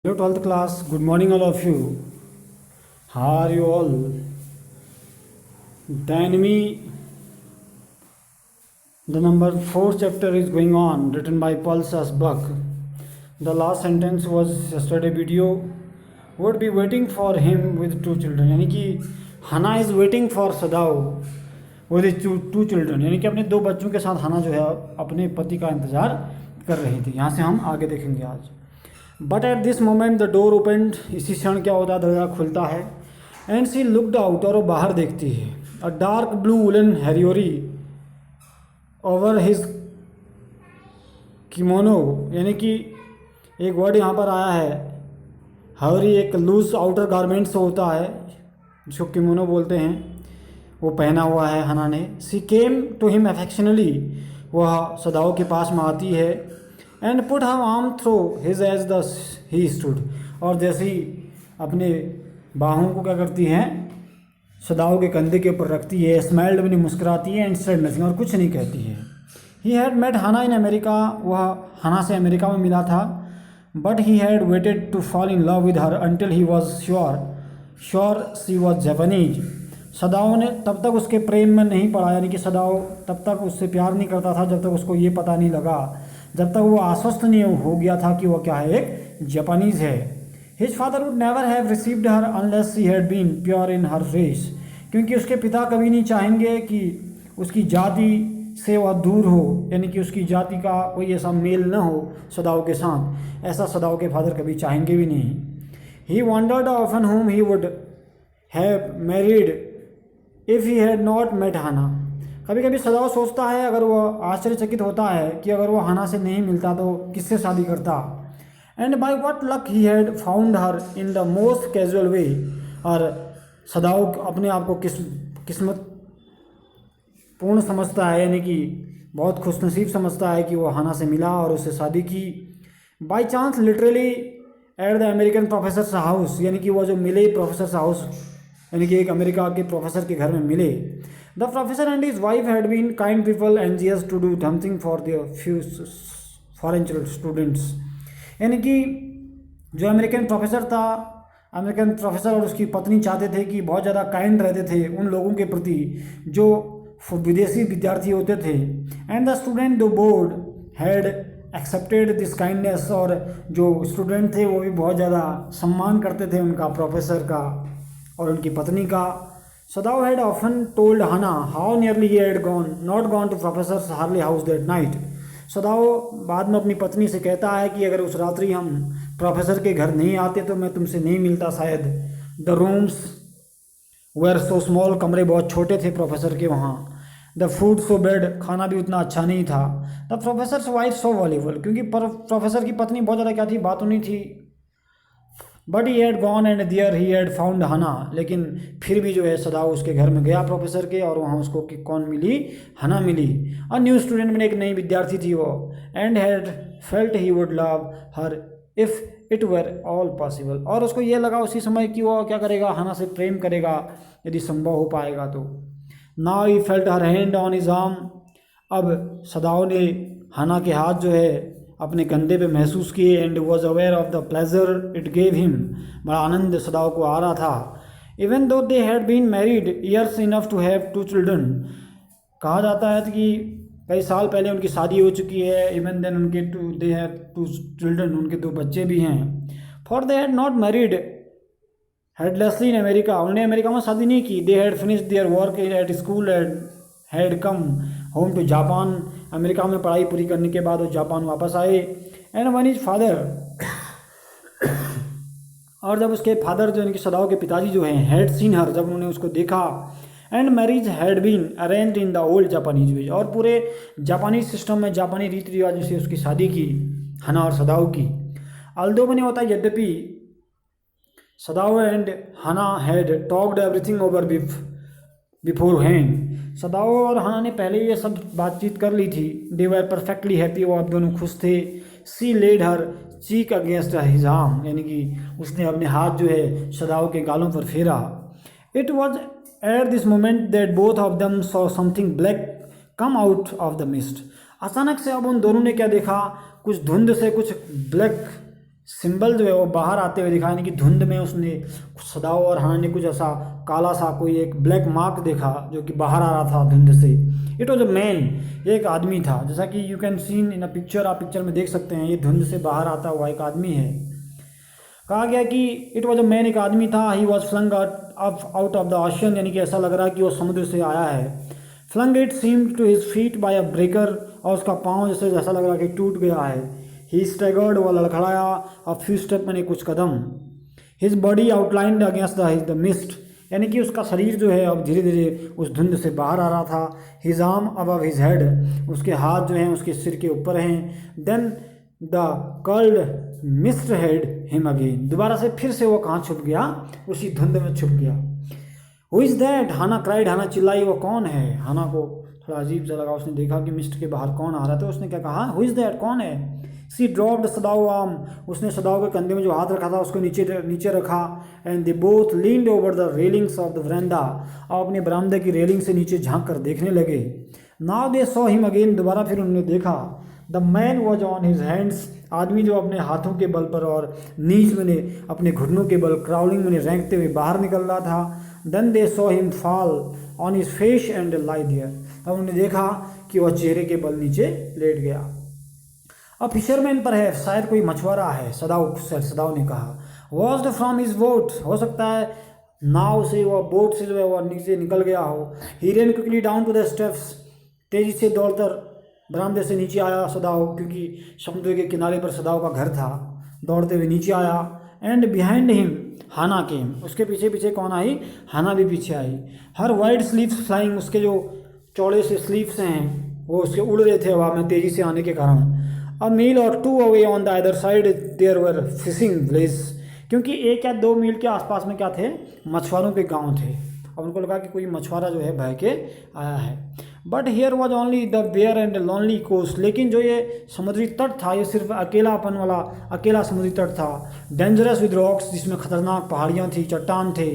Hello 12th class, good morning all of you. How are you all? The enemy, the number 4 chapter is going on, written by Paul Buck. The last sentence was yesterday video. Would be waiting for him with two children. यानी कि हना is waiting for Sadao with two children, यानी कि अपने दो बच्चों के साथ हना जो है अपने पति का इंतज़ार कर रही थी. यहाँ से हम आगे देखेंगे आज. But at this moment the door opened, इसी क्षण क्या होता है, दरवाज़ा खुलता है. एंड सी लुकड आउट, और वो बाहर देखती है. A dark blue woolen haori over his kimono, यानी कि एक वर्ड यहाँ पर आया है. हैरी एक लूज आउटर गारमेंट्स होता है जिसको किमोनो बोलते हैं, वो पहना हुआ है हना ने. सी केम टू हिम अफेक्शनली, वह सदाओ के पास में आती है. And put her arm through his age the he stood, और जैसे ही अपने बाहों को क्या करती हैं, सदाओ के कंधे के ऊपर रखती है. स्माइल्ड बनी, मुस्कुराती है. एंड सेड नथिंग, और कुछ नहीं कहती है. ही हैड मेट हना इन अमेरिका, वह हना से अमेरिका में मिला था. But he had waited to fall in love with her until he was sure she was Japanese. Sadao ने तब तक उसके प्रेम में नहीं पड़ा, यानी कि सदाओ तब तक उससे प्यार नहीं करता था जब तक उसको ये पता नहीं लगा, जब तक वो आश्वस्त नहीं हो गया था कि वह क्या है, एक जापानीज़ है. His father would never have received her unless she had been pure in her race, क्योंकि उसके पिता कभी नहीं चाहेंगे कि उसकी जाति से वह दूर हो, यानी कि उसकी जाति का कोई ऐसा मेल न हो सदाओ के साथ. ऐसा सदाओ के फादर कभी चाहेंगे भी नहीं. He wondered often whom he would have married if he had not met Hana. कभी कभी सदाओ सोचता है, अगर वह आश्चर्यचकित होता है कि अगर वह हना से नहीं मिलता तो किससे शादी करता. And by what luck he had found her in the most casual way, और सदाओ अपने आप को किस्मत पूर्ण समझता है, यानी कि बहुत खुशनसीब समझता है कि वह हना से मिला और उससे शादी की. By chance literally at the American professor house, यानी कि वह जो मिले प्रोफेसर हाउस, यानी कि एक अमेरिका के प्रोफेसर के घर में मिले. The professor and his wife had been kind people anxious to do something for their few foreign students, यानी कि जो अमेरिकन प्रोफेसर था, अमेरिकन प्रोफेसर और उसकी पत्नी चाहते थे कि बहुत ज़्यादा काइंड रहते थे उन लोगों के प्रति जो विदेशी विद्यार्थी होते थे. एंड द स्टूडेंट दो board had accepted this kindness, और जो स्टूडेंट थे वो भी बहुत ज़्यादा सम्मान करते थे उनका, प्रोफेसर का और उनकी पत्नी का. Sadao had often told Hana how nearly he had not gone to professor Harley house that night. Sadao बाद में अपनी पत्नी से कहता है कि अगर उस रात्रि हम प्रोफेसर के घर नहीं आते तो मैं तुमसे नहीं मिलता शायद. The rooms were so small, कमरे बहुत छोटे थे प्रोफेसर के वहाँ. द फूड सो बेड, खाना भी उतना अच्छा नहीं था. The professor's wife so voluble, क्योंकि प्रोफेसर की पत्नी बहुत ज़्यादा क्या थी, बातूनी थी. But he had gone and there he had found Hana, लेकिन फिर भी जो है सदाओ उसके घर में गया प्रोफेसर के, और वहाँ उसको कि कौन मिली, हना मिली. अ न्यू स्टूडेंट में एक नई विद्यार्थी थी वो. And had felt he would love her if it were all possible, और उसको ये लगा उसी समय कि वो क्या करेगा, हना से प्रेम करेगा यदि संभव हो पाएगा तो. Now he felt her hand on his arm, अब सदाओ ने हना के हाथ जो है अपने कंधे पे महसूस किए. And was aware of the pleasure it gave him, बड़ा आनंद सदाओ को आ रहा था. Even though they had been married years enough to have two children, कहा जाता है कि कई साल पहले उनकी शादी हो चुकी है. इवन देन उनके दे हैव टू चिल्ड्रन, उनके दो बच्चे भी हैं. For they had not married heedlessly in America, उन्होंने अमेरिका में शादी नहीं की. They had finish their work at school and had come home to Japan, America में पढ़ाई पूरी करने के बाद वो जापान वापस आए. एंड वन इज फादर, और जब उसके फादर जो इनके सदाओ के पिताजी जो हैं, हैड सीन हर, जब उन्होंने उसको देखा. And marriage had been arrange in the old Japanese way, और पूरे जापानी सिस्टम में, जापानी रीति रिवाजों से उसकी शादी की हना और सदाओ की. अल्दो बने होता है, यद्यपि Sadao and Hana had talked everything over beforehand, Sadao और हना ने पहले ये सब बातचीत कर ली थी. दे वर परफेक्टली हैप्पी, वो अब दोनों खुश थे. सी लेड हर चीक अगेंस्ट हिज आर्म, यानी कि उसने अपने हाथ जो है सदाओ के गालों पर फेरा. It was at this moment that both of them saw something black come out of the mist. अचानक से अब उन दोनों ने क्या देखा, कुछ धुंध से कुछ ब्लैक सिंबल जो है वो बाहर आते हुए दिखा, यानी कि धुंध में उसने सदाओ और हाना ने कुछ ऐसा काला सा कोई एक ब्लैक मार्क देखा जो कि बाहर आ रहा था धुंध से। इट वॉज अ मैन, ये एक आदमी था, जैसा कि you can seen in a picture, आप पिक्चर में देख सकते हैं ये धुंध से बाहर आता हुआ एक आदमी है। कहा गया कि इट वॉज अ मैन, एक आदमी था, he was flung out of the ocean, यानी कि ऐसा लग रहा है कि वो समुद्र से आया है। Flung it seem to his feet by a breaker, और उसका पाँव जैसे जैसा लग रहा है कि टूट गया है। ही स्टैगर्ड, वह लड़खड़ाया, अ फ्यू स्टेप मैंने कुछ कदम। His body outlined against the mist, यानी कि उसका शरीर जो है अब धीरे धीरे उस धुंध से बाहर आ रहा था। His arm above his head, उसके हाथ जो हैं उसके सिर के ऊपर हैं। Then the curled mist hid him again, दोबारा से फिर से वो कहाँ छुप गया, उसी धुंध में छुप गया। Who is that, Hana cried, Hana चिल्लाई, वो कौन है। हाना को थोड़ा अजीब सा लगा, उसने देखा कि मिस्ट के बाहर कौन आ रहा था, तो उसने क्या कहा, हु इज़ दैट, कौन है। सी ड्रॉप्ड सदाओ आर्म, उसने सदाओ के कंधे में जो हाथ रखा था उसको नीचे नीचे रखा। And they both leaned over the railings of the वरांडा, और अपने बरामदे की रेलिंग से नीचे झांक कर देखने लगे। Now they saw him again, दोबारा फिर उन्होंने देखा। The man was on his hands, आदमी जो अपने हाथों के बल पर और नीच में ने अपने घुटनों के बल क्राउलिंग में रेंगते हुए बाहर निकल रहा था। Then they saw him fall on his face and lie there, तब उन्होंने देखा कि वह चेहरे के बल नीचे लेट गया। अब फिशरमैन पर है, शायद कोई मछुआरा है, सदाओ ने कहा। Was the from his boat, हो सकता है नाव से, वह बोट से जो है वह नीचे निकल गया हो। He ran quickly down to the steps, तेजी से दौड़कर बरामदे से नीचे आया सदाओ, क्योंकि समुद्र के किनारे पर सदाओ का घर था। दौड़ते हुए नीचे आया। एंड बिहाइंड हिम हाना केम, उसके पीछे पीछे कौन आई, हाना भी पीछे आई। हर वाइड स्लीव्स फ्लाइंग, उसके जो चौड़े से स्लीव्स हैं वो उसके उड़ रहे थे हवा में तेजी से आने के कारण। A mile or two away on the other side there were fishing village, क्योंकि 1 या 2 मील के आसपास में क्या थे, मछुआरों के गांव थे। अब उनको लगा कि कोई मछुआरा जो है बह के आया है। But here was only the bare and lonely coast, लेकिन जो ये समुद्री तट था ये सिर्फ अकेलापन वाला अकेला समुद्री तट था। डेंजरस विद रॉक्स, जिसमें खतरनाक पहाड़ियाँ थी, चट्टान थे।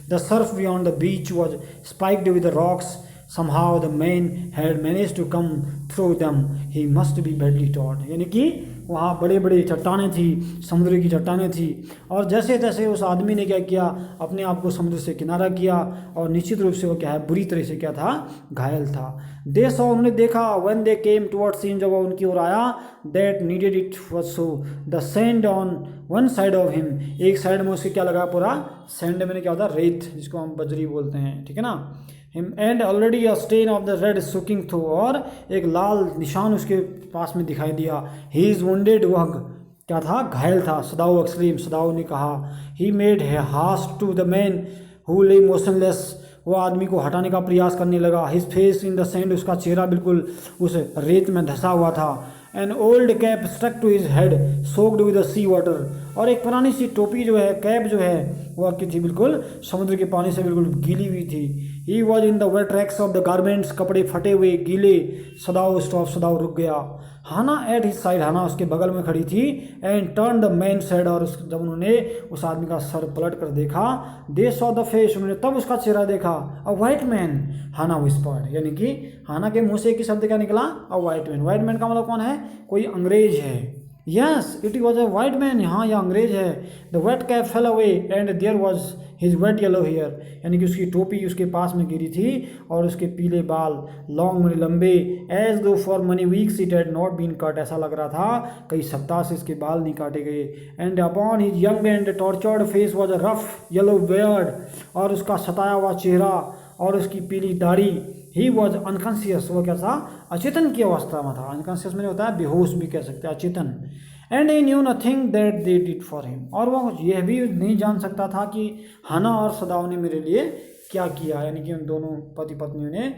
The Surf beyond the beach was spiked with rocks, somehow the man had managed to come through them, he must be badly taught, यानी कि वहाँ बड़े बड़े चट्टानें थी, समुद्र की चट्टानें थी, और जैसे तैसे उस आदमी ने क्या किया, अपने आप को समुद्र से किनारा किया, और निश्चित रूप से वो क्या है, बुरी तरह से क्या था, घायल था। दे सॉ, उन्होंने देखा, when they came towards him, जब वो उनकी ओर आया, that needed it was so the sand on one side of him, एक साइड में उसके क्या लगा, पूरा सैंड में क्या होता है, रेत, जिसको हम बजरी बोलते हैं, ठीक है ना। Him and already a stain of the red soaking through, और एक लाल निशान उसके पास में दिखाई दिया। ही इज़ वुंडेड, वह क्या था, घायल था। सदाओ एक्सक्लेम, सदाओ ने कहा। He made haste to the man who lay motionless, वो आदमी को हटाने का प्रयास करने लगा। His face in the sand, उसका चेहरा बिल्कुल उस रेत में धंसा हुआ था। An old cap stuck to his head soaked with the sea water, और एक पुरानी सी टोपी जो है, कैप जो है वो आपकी थी बिल्कुल समुद्र के पानी से बिल्कुल गीली हुई थी। He was in the wet rags of the garments, कपड़े फटे हुए गीले। सदाओ स्टॉप, सदाओ रुक गया। Hana at his side, Hana उसके बगल में खड़ी थी। And turn the man side, और जब उन्होंने उस आदमी का सर पलट कर देखा, दे सॉ द फेस, उन्होंने तब उसका चेहरा देखा। A white man, Hana whispered, यानी कि हाना के मुंह से एक ही शब्द क्या निकला, a white man. White man का मतलब कौन है, कोई अंग्रेज है। Yes it was a white man, हाँ यह अंग्रेज है। The wet cap fell away and there was his wet yellow hair, यानी कि उसकी टोपी उसके पास में गिरी थी, और उसके पीले बाल लॉन्ग में लंबे, as though for many weeks it had not been cut, ऐसा लग रहा था कई सप्ताह से इसके बाल नहीं काटे गए। And upon his young and tortured face was a rough yellow beard, और उसका सताया हुआ चेहरा और उसकी पीली दाढ़ी। ही वॉज अनकॉन्शियस, वो क्या था, अचेतन की अवस्था में था। अनकॉन्शियस मैंने होता है बेहोश भी कह सकते हैं, अचेतन। And he knew nothing that they did for him, और वह यह भी नहीं जान सकता था कि हाना और सदाओ ने मेरे लिए क्या किया, यानी कि उन दोनों पति पत्नियों ने।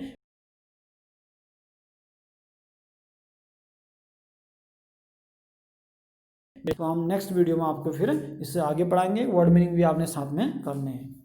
तो हम नेक्स्ट वीडियो में आपको फिर इससे आगे बढ़ाएंगे, वर्ड मीनिंग भी आपने साथ में करने हैं।